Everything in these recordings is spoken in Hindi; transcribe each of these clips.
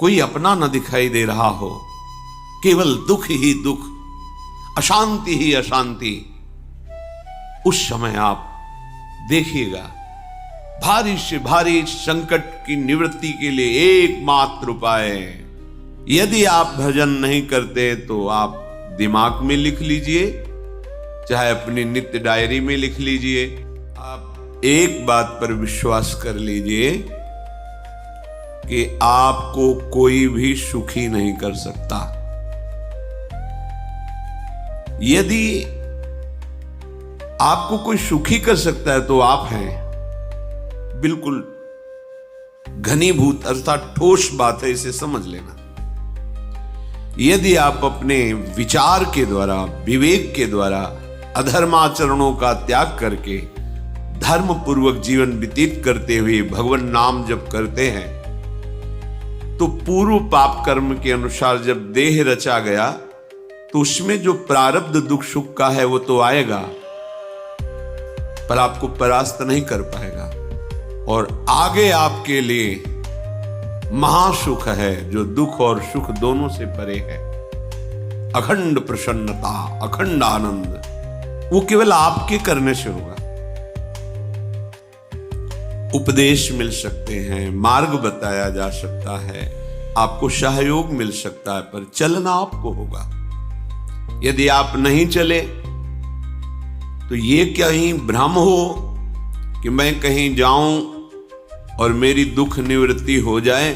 कोई अपना न दिखाई दे रहा हो, केवल दुख ही दुख, अशांति ही अशांति, उस समय आप देखिएगा भारी से भारी संकट की निवृत्ति के लिए एकमात्र उपाय है। यदि आप भजन नहीं करते तो आप दिमाग में लिख लीजिए, चाहे अपनी नित्य डायरी में लिख लीजिए। आप एक बात पर विश्वास कर लीजिए कि आपको कोई भी सुखी नहीं कर सकता। यदि आपको कोई सुखी कर सकता है तो आप हैं। बिल्कुल घनीभूत अर्थात ठोस बात है, इसे समझ लेना। यदि आप अपने विचार के द्वारा, विवेक के द्वारा अधर्माचरणों का त्याग करके धर्म पूर्वक जीवन व्यतीत करते हुए भगवान नाम जप करते हैं, तो पूर्व पाप कर्म के अनुसार जब देह रचा गया तो उसमें जो प्रारब्ध दुख सुख का है वो तो आएगा, पर आपको परास्त नहीं कर पाएगा। और आगे आपके लिए महासुख है जो दुख और सुख दोनों से परे है। अखंड प्रसन्नता, अखंड आनंद, वो केवल आपके करने से होगा। उपदेश मिल सकते हैं, मार्ग बताया जा सकता है, आपको सहयोग मिल सकता है, पर चलना आपको होगा। यदि आप नहीं चले तो ये कहीं भ्रम हो कि मैं कहीं जाऊं और मेरी दुख निवृत्ति हो जाए,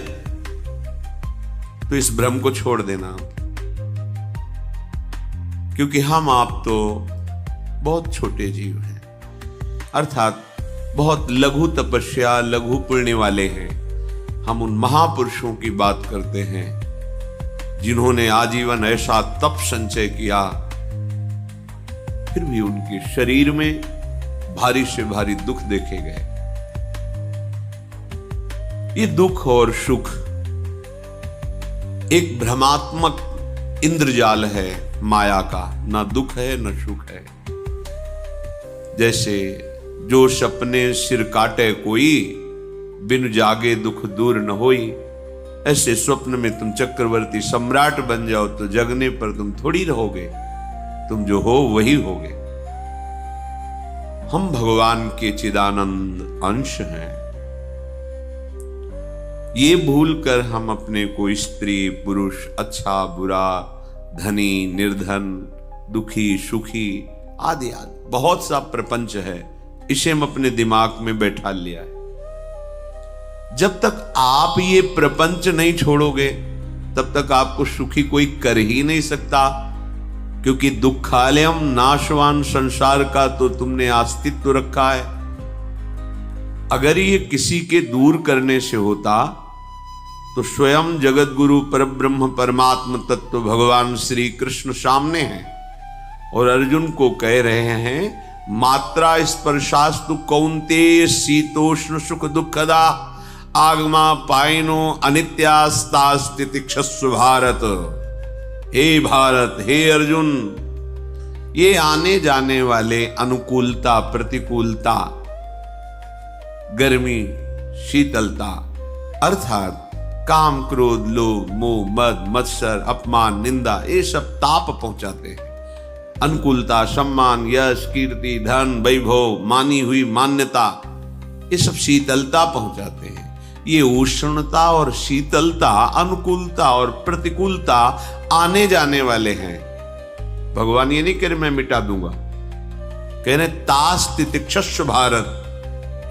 तो इस भ्रम को छोड़ देना। क्योंकि हम आप तो बहुत छोटे जीव हैं, अर्थात बहुत लघु तपस्या, लघु पुण्य वाले हैं। हम उन महापुरुषों की बात करते हैं जिन्होंने आजीवन ऐसा तप संचय किया, फिर भी उनके शरीर में भारी से भारी दुख देखे गए। ये दुख और सुख एक भ्रमात्मक इंद्रजाल है माया का, ना दुख है न सुख है। जैसे जो सपने सिर काटे कोई, बिन जागे दुख दूर न होई। ऐसे स्वप्न में तुम चक्रवर्ती सम्राट बन जाओ तो जगने पर तुम थोड़ी रहोगे, तुम जो हो वही होगे। हम भगवान के चिदानंद अंश हैं। ये भूलकर हम अपने को स्त्री पुरुष, अच्छा बुरा, धनी निर्धन, दुखी सुखी आदि आदि बहुत सा प्रपंच है, इसे हम अपने दिमाग में बैठा लिया है। जब तक आप ये प्रपंच नहीं छोड़ोगे तब तक आपको सुखी कोई कर ही नहीं सकता, क्योंकि दुखालयम नाशवान संसार का तो तुमने अस्तित्व रखा है। अगर ये किसी के दूर करने से होता तो स्वयं जगत गुरु परब्रह्म परमात्म तत्व भगवान श्री कृष्ण सामने हैं और अर्जुन को कह रहे हैं, मात्रा स्पर्शास्तु कौन्तेय शीतोष्ण सुख दुखदा आगमा पायनो अनित्यास्तास्तितिक्षस्व भारत। हे भारत, हे अर्जुन, ये आने जाने वाले अनुकूलता प्रतिकूलता, गर्मी शीतलता, अर्थात काम क्रोध लोभ मोह मद मत्सर अपमान निंदा, ये सब ताप पहुंचाते हैं। अनुकूलता सम्मान यश कीर्ति धन वैभव मानी हुई मान्यता, ये सब शीतलता पहुंचाते हैं। ये उष्णता और शीतलता, अनुकूलता और प्रतिकूलता आने जाने वाले हैं। भगवान ये नहीं कह रहे मैं मिटा दूंगा, कह रहे तास तितिक्षस्व भारत।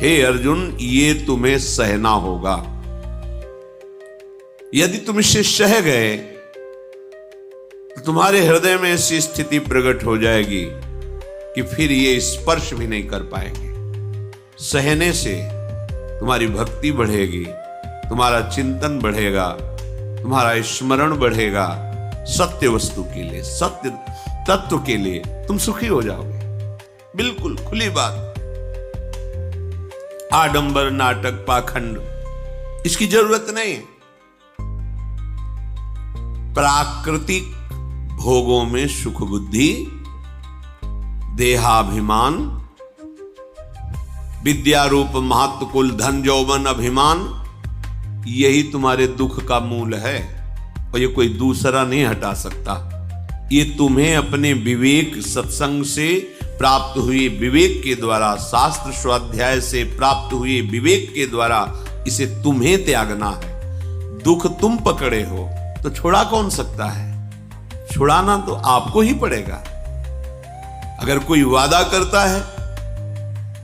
हे अर्जुन, ये तुम्हें सहना होगा। यदि तुम इसे सह गए तो तुम्हारे हृदय में ऐसी स्थिति प्रकट हो जाएगी कि फिर ये स्पर्श भी नहीं कर पाएंगे। सहने से तुम्हारी भक्ति बढ़ेगी, तुम्हारा चिंतन बढ़ेगा, तुम्हारा स्मरण बढ़ेगा, सत्य वस्तु के लिए, सत्य तत्व के लिए तुम सुखी हो जाओगे। बिल्कुल खुली बात। आडंबर नाटक पाखंड इसकी जरूरत नहीं है। प्राकृतिक भोगों में सुख बुद्धि, देहाभिमान, विद्या रूप महत्व कुल धन यौवन अभिमान, यही तुम्हारे दुख का मूल है और ये कोई दूसरा नहीं हटा सकता। ये तुम्हें अपने विवेक सत्संग से प्राप्त हुए विवेक के द्वारा, शास्त्र स्वाध्याय से प्राप्त हुए विवेक के द्वारा इसे तुम्हें त्यागना है। दुख तुम पकड़े हो तो छुड़ा कौन सकता है? छुड़ाना तो आपको ही पड़ेगा। अगर कोई वादा करता है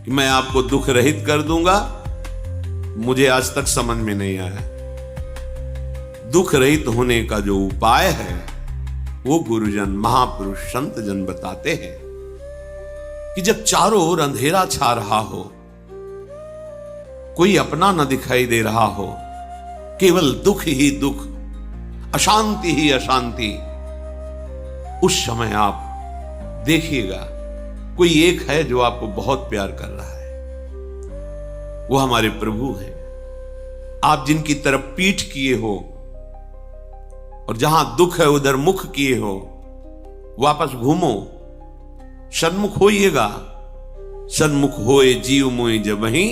कि मैं आपको दुख रहित कर दूंगा, मुझे आज तक समझ में नहीं आया। दुख रहित होने का जो उपाय है वो गुरुजन, महापुरुष, संत जन बताते हैं कि जब चारों ओर अंधेरा छा रहा हो, कोई अपना न दिखाई दे रहा हो, केवल दुख ही दुख, अशांति ही अशांति, उस समय आप देखिएगा कोई एक है जो आपको बहुत प्यार कर रहा है। वो हमारे प्रभु हैं। आप जिनकी तरफ पीठ किए हो और जहां दुख है उधर मुख किए हो, वापस घूमो, सन्मुख होइएगा। सन्मुख होए जीव मोहि जबहि,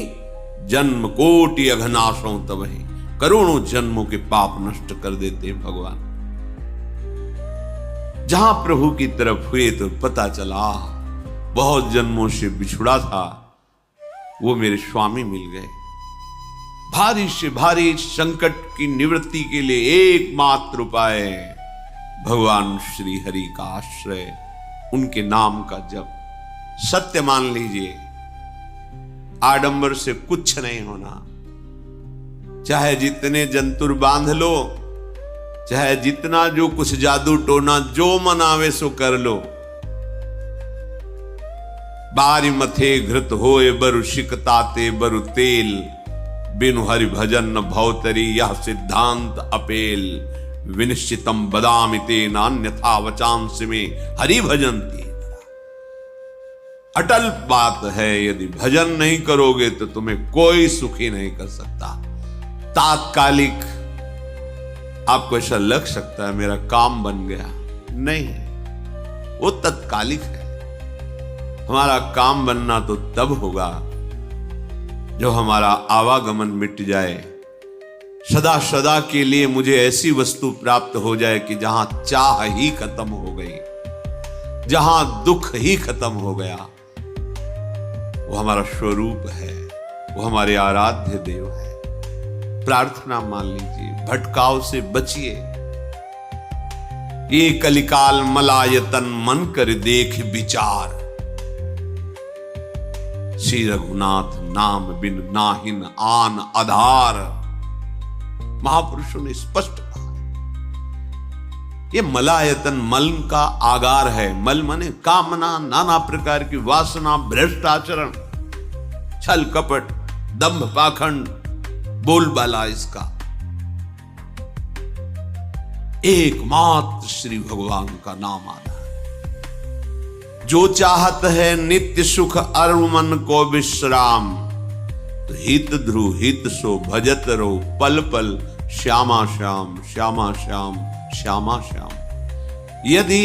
जन्म कोटि अघनाशों तबहि। करोड़ों जन्मों के पाप नष्ट कर देते हैं भगवान। जहां प्रभु की तरफ हुए तो पता चला बहुत जन्मों से बिछुड़ा था, वो मेरे स्वामी मिल गए। भारी से भारी संकट की निवृत्ति के लिए एकमात्र उपाय भगवान श्री हरि का आश्रय, उनके नाम का जप। सत्य मान लीजिए, आडंबर से कुछ नहीं होना। चाहे जितने जंतुर बांध लो, चाहे जितना जो कुछ जादू टोना जो मनावे सो कर लो। बारी मथे घृत होए बरु शिकताते बरु तेल, बिनु हरि भजन न भवतरी यह सिद्धांत अपेल। विनिश्चितम बदामिते नान्यथा वचांस में हरि भजंती। अटल बात है, यदि भजन नहीं करोगे तो तुम्हें कोई सुखी नहीं कर सकता। तात्कालिक आपको ऐसा लग सकता है मेरा काम बन गया, नहीं है, वो तत्कालिक है। हमारा काम बनना तो तब होगा जो हमारा आवागमन मिट जाए, सदा सदा के लिए मुझे ऐसी वस्तु प्राप्त हो जाए कि जहां चाह ही खत्म हो गई, जहां दुख ही खत्म हो गया। वो हमारा स्वरूप है, वो हमारे आराध्य देव है। प्रार्थना मान लीजिए, भटकाव से बचिए। ये कलिकाल मलायतन मन कर देख विचार, श्री रघुनाथ नाम बिन नाहिन आन आधार। महापुरुषों ने स्पष्ट कहा, ये मलायतन मल का आगार है। मल माने कामना, नाना प्रकार की वासना, भ्रष्ट आचरण, छल कपट, दंभ पाखंड, बोलबाला इसका। एकमात्र श्री भगवान का नाम आधार। जो चाहत है नित्य सुख अर मन को विश्राम, तो हित ध्रुव हित सो भजत रो पल पल श्यामा श्याम श्यामा श्याम श्यामा श्याम। यदि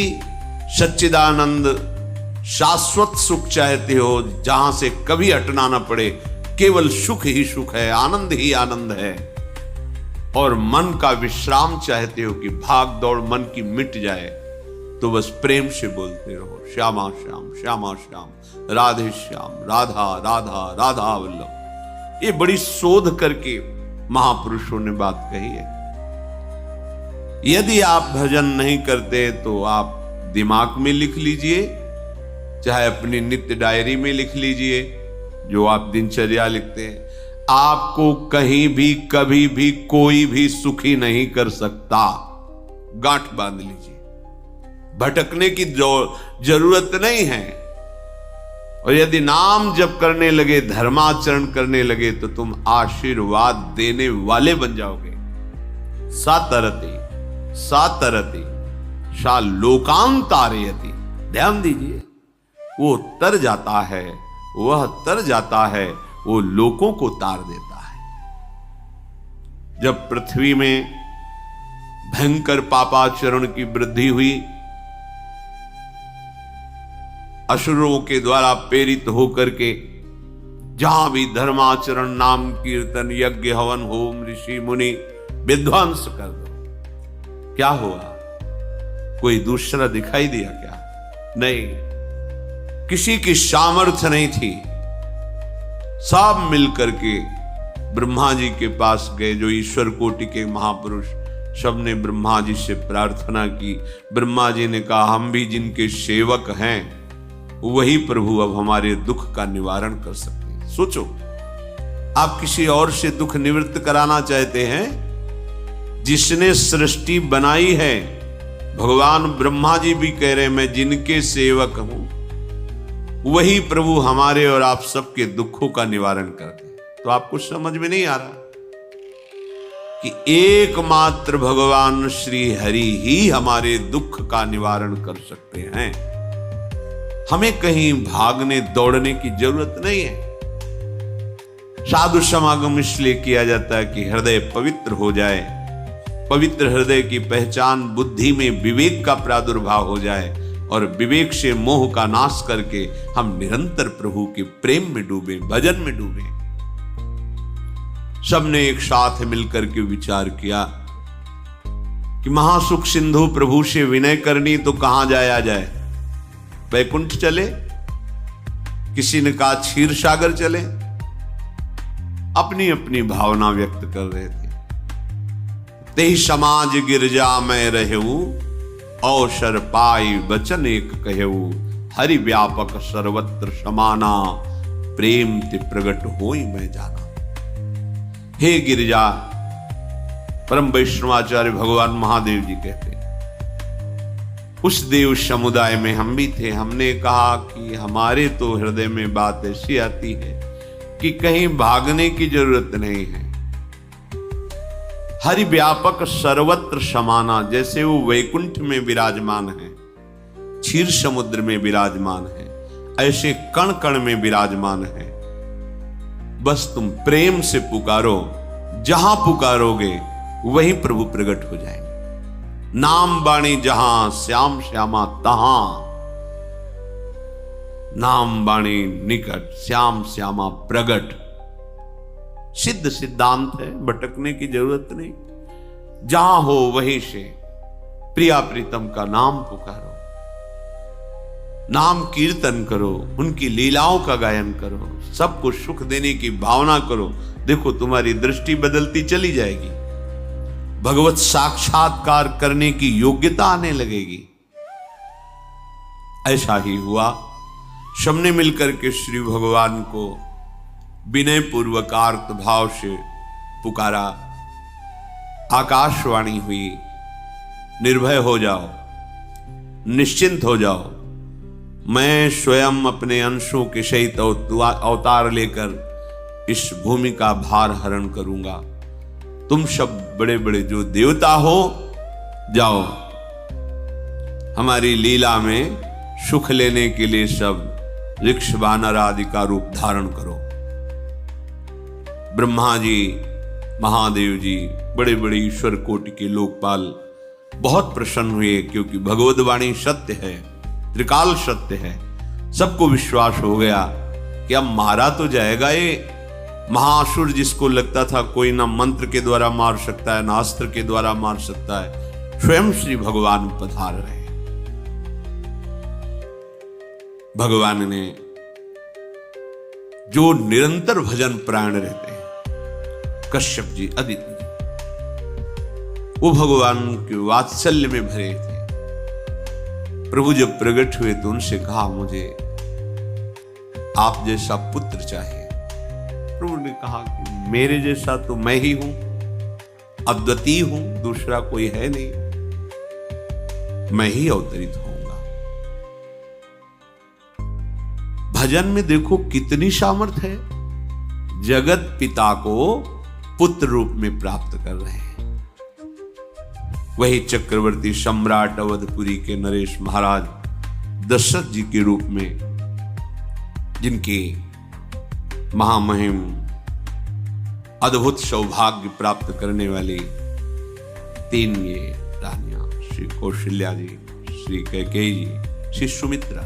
सच्चिदानंद शाश्वत सुख चाहते हो, जहां से कभी हटना ना पड़े, केवल सुख ही सुख है, आनंद ही आनंद है, और मन का विश्राम चाहते हो कि भाग दौड़ मन की मिट जाए, तो बस प्रेम से बोलते रहो श्यामा श्याम श्यामा श्याम, राधे श्याम, राधा राधा राधा वल्लभ। ये बड़ी शोध करके महापुरुषों ने बात कही है। यदि आप भजन नहीं करते तो आप दिमाग में लिख लीजिए, चाहे अपनी नित्य डायरी में लिख लीजिए, जो आप दिनचर्या लिखते हैं। आपको कहीं भी कभी भी कोई भी सुखी नहीं कर सकता। गांठ बांध लीजिए, भटकने की जरूरत नहीं है। और यदि नाम जप करने लगे, धर्माचरण करने लगे, तो तुम आशीर्वाद देने वाले बन जाओगे। सातरति सातरति सा लोकांतारयति। ध्यान दीजिए, वो तर जाता है, वह तर जाता है, वो लोकों को तार देता है। जब पृथ्वी में भयंकर पापाचरण की वृद्धि हुई, असुरों के द्वारा प्रेरित होकर के जहां भी धर्माचरण, नाम कीर्तन, यज्ञ, हवन, होम, ऋषि मुनि विध्वंस कर दो। क्या हुआ? कोई दूसरा दिखाई दिया क्या? नहीं, किसी की सामर्थ्य नहीं थी। सब मिलकर के ब्रह्मा जी के पास गए, जो ईश्वर कोटि के महापुरुष। सबने ब्रह्मा जी से प्रार्थना की। ब्रह्मा जी ने कहा, हम भी जिनके सेवक हैं, वही प्रभु अब हमारे दुख का निवारण कर सकते हैं। सोचो, आप किसी और से दुख निवृत्त कराना चाहते हैं? जिसने सृष्टि बनाई है, भगवान ब्रह्मा जी भी कह रहे हैं, मैं जिनके सेवक हूं, वही प्रभु हमारे और आप सबके दुखों का निवारण करते हैं। तो आपको समझ में नहीं आ रहा कि एकमात्र भगवान श्री हरि ही हमारे दुख का निवारण कर सकते हैं। हमें कहीं भागने दौड़ने की जरूरत नहीं है। साधु समागम इसलिए किया जाता है कि हृदय पवित्र हो जाए। पवित्र हृदय की पहचान बुद्धि में विवेक का प्रादुर्भाव हो जाए, और विवेक से मोह का नाश करके हम निरंतर प्रभु के प्रेम में डूबे, भजन में डूबे। सबने एक साथ मिलकर के विचार किया कि महासुख सिंधु प्रभु से विनय करनी तो कहां जाया जाए? वैकुंठ चले, किसी ने कहा क्षीर सागर चले। अपनी अपनी भावना व्यक्त कर रहे थे। तेहि समाज गिरजा में रहू, अवसर पाई वचन एक कहू, हरि व्यापक सर्वत्र समाना, प्रेम ते प्रगट होई मैं जाना। हे गिरिजा, परम वैष्णवाचार्य भगवान महादेव जी कहते हैं, उस देव समुदाय में हम भी थे। हमने कहा कि हमारे तो हृदय में बात ऐसी आती है कि कहीं भागने की जरूरत नहीं है। हरि व्यापक सर्वत्र समाना, जैसे वो वैकुंठ में विराजमान है, क्षीर समुद्र में विराजमान है, ऐसे कण कण में विराजमान है। बस तुम प्रेम से पुकारो, जहां पुकारोगे वहीं प्रभु प्रकट हो जाएंगे। नाम बाणी जहां, श्याम श्यामा तहां। नाम बाणी निकट, श्याम श्यामा प्रगट। सिद्ध सिद्धांत है, भटकने की जरूरत नहीं। जहां हो वहीं से प्रिया प्रीतम का नाम पुकारो, नाम कीर्तन करो, उनकी लीलाओं का गायन करो, सबको सुख देने की भावना करो। देखो, तुम्हारी दृष्टि बदलती चली जाएगी, भगवत साक्षात्कार करने की योग्यता आने लगेगी। ऐसा ही हुआ। सबने मिलकर के श्री भगवान को विनय पूर्वक आर्त भाव से पुकारा। आकाशवाणी हुई, निर्भय हो जाओ, निश्चिंत हो जाओ, मैं स्वयं अपने अंशों के सहित अवतार लेकर इस भूमि का भार हरण करूंगा। तुम सब बड़े बड़े जो देवता हो, जाओ हमारी लीला में सुख लेने के लिए सब वृक्ष वानर आदि का रूप धारण करो। ब्रह्मा जी, महादेव जी, बड़े बड़े ईश्वर कोटि के लोकपाल बहुत प्रसन्न हुए, क्योंकि भगवद वाणी सत्य है, त्रिकाल सत्य है। सबको विश्वास हो गया कि अब मारा तो जाएगा ये महासुर, जिसको लगता था कोई ना मंत्र के द्वारा मार सकता है, ना अस्त्र के द्वारा मार सकता है। स्वयं श्री भगवान पधार रहे। भगवान ने, जो निरंतर भजन प्राण रहते हैं, कश्यप जी, अदिति जी, वो भगवान के वात्सल्य में भरे थे। प्रभु जब प्रकट हुए तो उनसे कहा, मुझे आप जैसा पुत्र चाहिए। प्रभु ने कहा कि मेरे जैसा तो मैं ही हूं, अद्वितीय हूं, दूसरा कोई है नहीं, मैं ही अवतरित होऊंगा। भजन में देखो कितनी सामर्थ्य है। जगत पिता को पुत्र रूप में प्राप्त कर रहे हैं। वही चक्रवर्ती सम्राट अवधपुरी के नरेश महाराज दशरथ जी के रूप में, जिनकी महामहिम अद्भुत सौभाग्य प्राप्त करने वाली 3 ये रानियां, श्री कौशल्या जी, श्री कैकेयी जी, श्री सुमित्रा,